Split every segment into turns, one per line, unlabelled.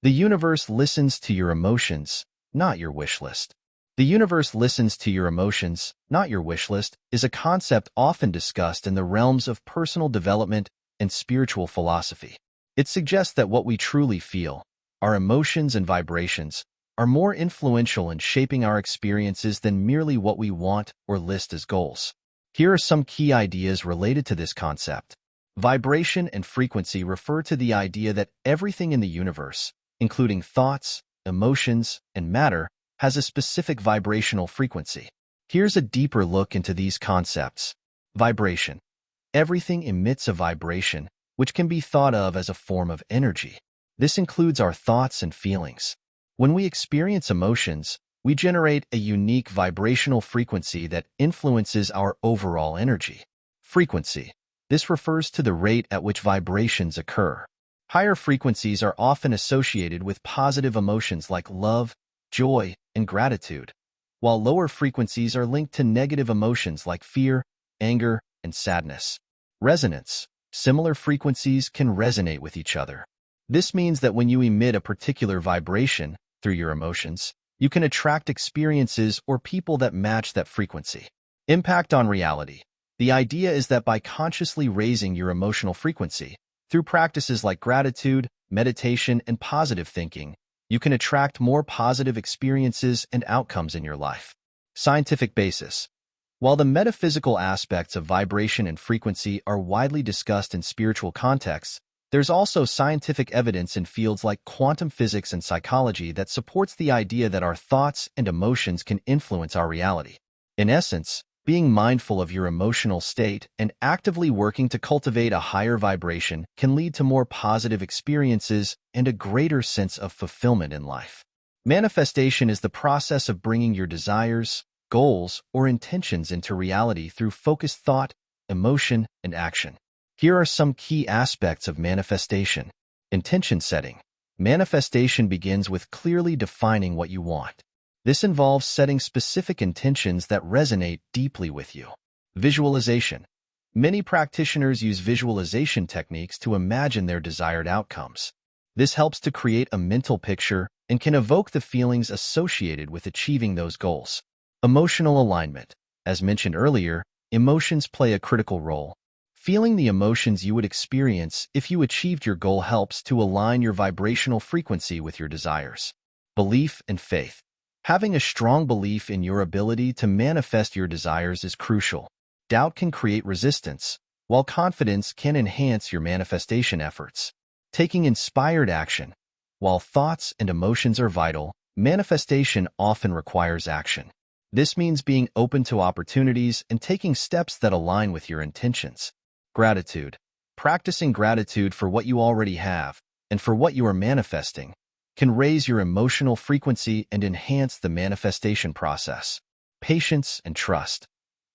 The universe listens to your emotions, not your wish list. The universe listens to your emotions, not your wish list, is a concept often discussed in the realms of personal development and spiritual philosophy. It suggests that what we truly feel, our emotions and vibrations, are more influential in shaping our experiences than merely what we want or list as goals. Here are some key ideas related to this concept. Vibration and frequency refer to the idea that everything in the universe, including thoughts, emotions, and matter, has a specific vibrational frequency. Here's a deeper look into these concepts. Vibration. Everything emits a vibration, which can be thought of as a form of energy. This includes our thoughts and feelings. When we experience emotions, we generate a unique vibrational frequency that influences our overall energy. Frequency. This refers to the rate at which vibrations occur. Higher frequencies are often associated with positive emotions like love, joy, and gratitude, while lower frequencies are linked to negative emotions like fear, anger, and sadness. Resonance. Similar frequencies can resonate with each other. This means that when you emit a particular vibration through your emotions, you can attract experiences or people that match that frequency. Impact on reality. The idea is that by consciously raising your emotional frequency, through practices like gratitude, meditation, and positive thinking, you can attract more positive experiences and outcomes in your life. Scientific basis. While the metaphysical aspects of vibration and frequency are widely discussed in spiritual contexts, there's also scientific evidence in fields like quantum physics and psychology that supports the idea that our thoughts and emotions can influence our reality. In essence, being mindful of your emotional state and actively working to cultivate a higher vibration can lead to more positive experiences and a greater sense of fulfillment in life. Manifestation is the process of bringing your desires, goals, or intentions into reality through focused thought, emotion, and action. Here are some key aspects of manifestation. Intention setting. Manifestation begins with clearly defining what you want. This involves setting specific intentions that resonate deeply with you. Visualization. Many practitioners use visualization techniques to imagine their desired outcomes. This helps to create a mental picture and can evoke the feelings associated with achieving those goals. Emotional alignment. As mentioned earlier, emotions play a critical role. Feeling the emotions you would experience if you achieved your goal helps to align your vibrational frequency with your desires. Belief and faith. Having a strong belief in your ability to manifest your desires is crucial. Doubt can create resistance, while confidence can enhance your manifestation efforts. Taking inspired action. While thoughts and emotions are vital, manifestation often requires action. This means being open to opportunities and taking steps that align with your intentions. Gratitude. Practicing gratitude for what you already have and for what you are manifesting can raise your emotional frequency and enhance the manifestation process. Patience and trust.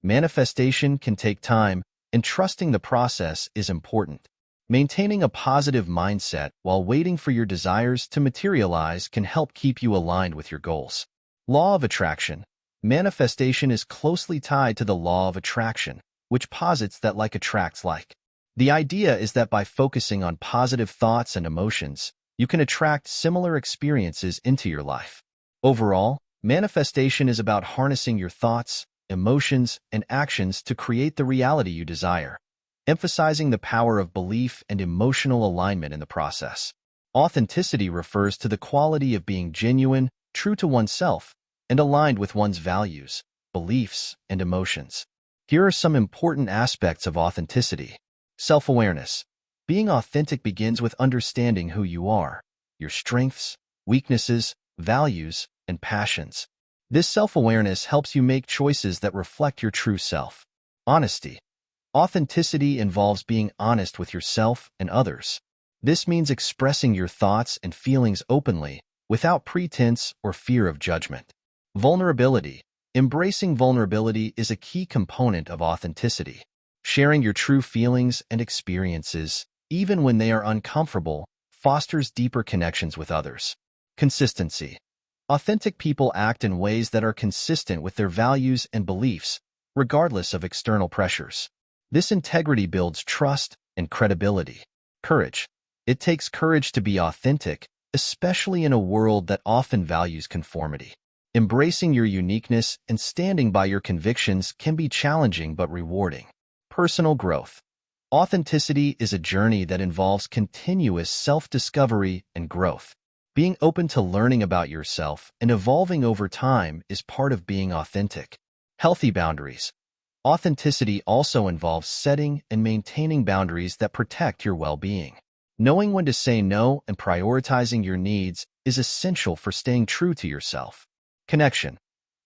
Manifestation can take time, and trusting the process is important. Maintaining a positive mindset while waiting for your desires to materialize can help keep you aligned with your goals. Law of attraction. Manifestation is closely tied to the law of attraction, which posits that like attracts like. The idea is that by focusing on positive thoughts and emotions, you can attract similar experiences into your life. Overall, manifestation is about harnessing your thoughts, emotions, and actions to create the reality you desire, emphasizing the power of belief and emotional alignment in the process. Authenticity refers to the quality of being genuine, true to oneself, and aligned with one's values, beliefs, and emotions. Here are some important aspects of authenticity. Self-awareness. Being authentic begins with understanding who you are, your strengths, weaknesses, values, and passions. This self-awareness helps you make choices that reflect your true self. Honesty. Authenticity involves being honest with yourself and others. This means expressing your thoughts and feelings openly, without pretense or fear of judgment. Vulnerability. Embracing vulnerability is a key component of authenticity. Sharing your true feelings and experiences, even when they are uncomfortable, fosters deeper connections with others. Consistency. Authentic people act in ways that are consistent with their values and beliefs, regardless of external pressures. This integrity builds trust and credibility. Courage. It takes courage to be authentic, especially in a world that often values conformity. Embracing your uniqueness and standing by your convictions can be challenging but rewarding. Personal growth. Authenticity is a journey that involves continuous self-discovery and growth. Being open to learning about yourself and evolving over time is part of being authentic. Healthy boundaries. Authenticity also involves setting and maintaining boundaries that protect your well-being. Knowing when to say no and prioritizing your needs is essential for staying true to yourself. Connection.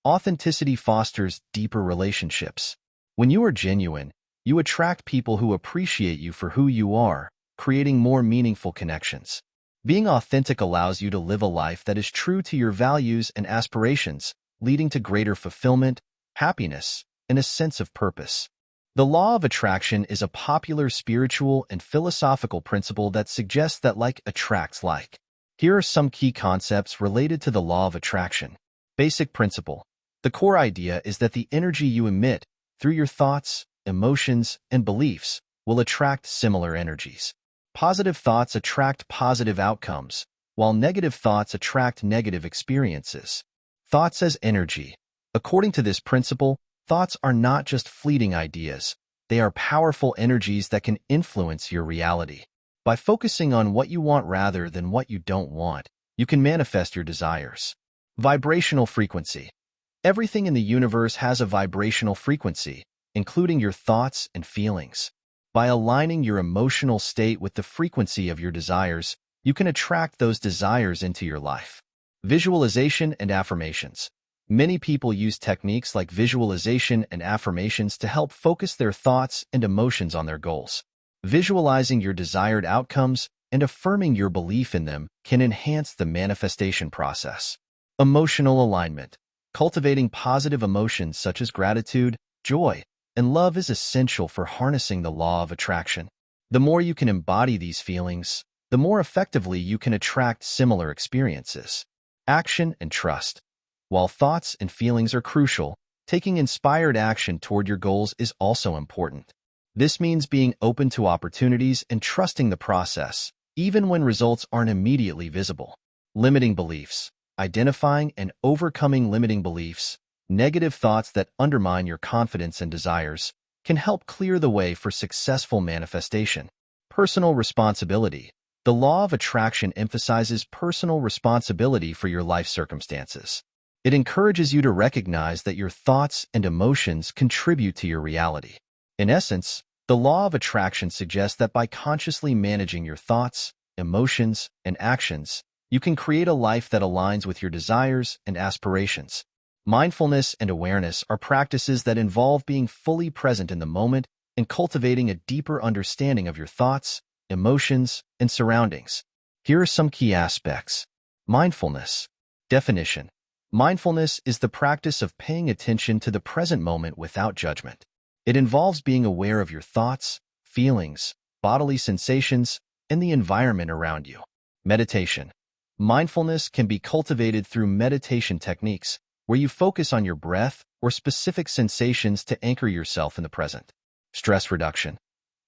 Authenticity fosters deeper relationships. When you are genuine, you attract people who appreciate you for who you are, creating more meaningful connections. Being authentic allows you to live a life that is true to your values and aspirations, leading to greater fulfillment, happiness, and a sense of purpose. The law of attraction is a popular spiritual and philosophical principle that suggests that like attracts like. Here are some key concepts related to the law of attraction. Basic principle. The core idea is that the energy you emit through your thoughts, emotions, and beliefs will attract similar energies. Positive thoughts attract positive outcomes, while negative thoughts attract negative experiences. Thoughts as energy. According to this principle, thoughts are not just fleeting ideas. They are powerful energies that can influence your reality. By focusing on what you want rather than what you don't want, you can manifest your desires. Vibrational frequency. Everything in the universe has a vibrational frequency, including your thoughts and feelings. By aligning your emotional state with the frequency of your desires, you can attract those desires into your life. Visualization and affirmations. Many people use techniques like visualization and affirmations to help focus their thoughts and emotions on their goals. Visualizing your desired outcomes and affirming your belief in them can enhance the manifestation process. Emotional alignment. Cultivating positive emotions such as gratitude, joy, and love is essential for harnessing the law of attraction. The more you can embody these feelings, the more effectively you can attract similar experiences. Action and trust. While thoughts and feelings are crucial, taking inspired action toward your goals is also important. This means being open to opportunities and trusting the process, even when results aren't immediately visible. Limiting beliefs. Identifying and overcoming limiting beliefs, negative thoughts that undermine your confidence and desires, can help clear the way for successful manifestation. Personal responsibility. The law of attraction emphasizes personal responsibility for your life circumstances. It encourages you to recognize that your thoughts and emotions contribute to your reality. In essence, the law of attraction suggests that by consciously managing your thoughts, emotions, and actions, you can create a life that aligns with your desires and aspirations. Mindfulness and awareness are practices that involve being fully present in the moment and cultivating a deeper understanding of your thoughts, emotions, and surroundings. Here are some key aspects. Mindfulness. Definition. Mindfulness is the practice of paying attention to the present moment without judgment. It involves being aware of your thoughts, feelings, bodily sensations, and the environment around you. Meditation. Mindfulness can be cultivated through meditation techniques, where you focus on your breath or specific sensations to anchor yourself in the present. Stress reduction.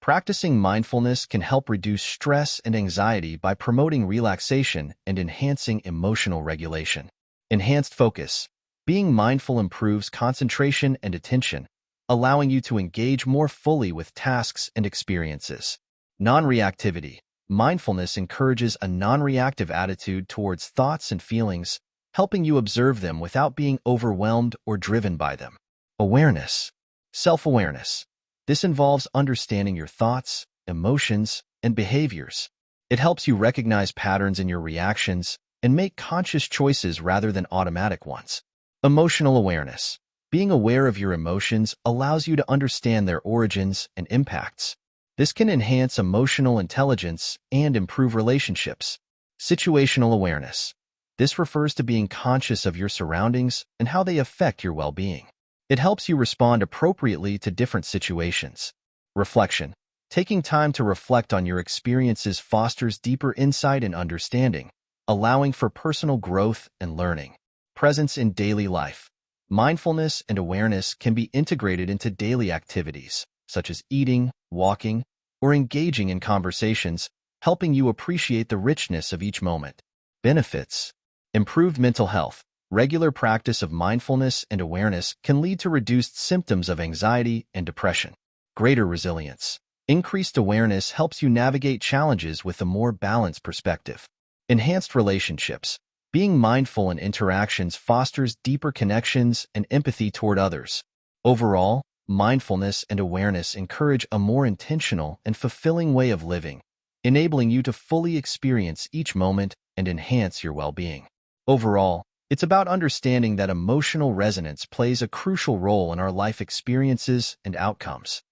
Practicing mindfulness can help reduce stress and anxiety by promoting relaxation and enhancing emotional regulation. Enhanced focus. Being mindful improves concentration and attention, allowing you to engage more fully with tasks and experiences. Non-reactivity. Mindfulness encourages a non-reactive attitude towards thoughts and feelings, helping you observe them without being overwhelmed or driven by them. Awareness. Self-awareness. This involves understanding your thoughts, emotions, and behaviors. It helps you recognize patterns in your reactions and make conscious choices rather than automatic ones. Emotional awareness. Being aware of your emotions allows you to understand their origins and impacts. This can enhance emotional intelligence and improve relationships. Situational awareness. This refers to being conscious of your surroundings and how they affect your well-being. It helps you respond appropriately to different situations. Reflection. Taking time to reflect on your experiences fosters deeper insight and understanding, allowing for personal growth and learning. Presence in daily life. Mindfulness and awareness can be integrated into daily activities, such as eating, walking, or engaging in conversations, helping you appreciate the richness of each moment. Benefits: improved mental health. Regular practice of mindfulness and awareness can lead to reduced symptoms of anxiety and depression. Greater resilience. Increased awareness helps you navigate challenges with a more balanced perspective. Enhanced relationships. Being mindful in interactions fosters deeper connections and empathy toward others. Overall, mindfulness and awareness encourage a more intentional and fulfilling way of living, enabling you to fully experience each moment and enhance your well-being. Overall, it's about understanding that emotional resonance plays a crucial role in our life experiences and outcomes.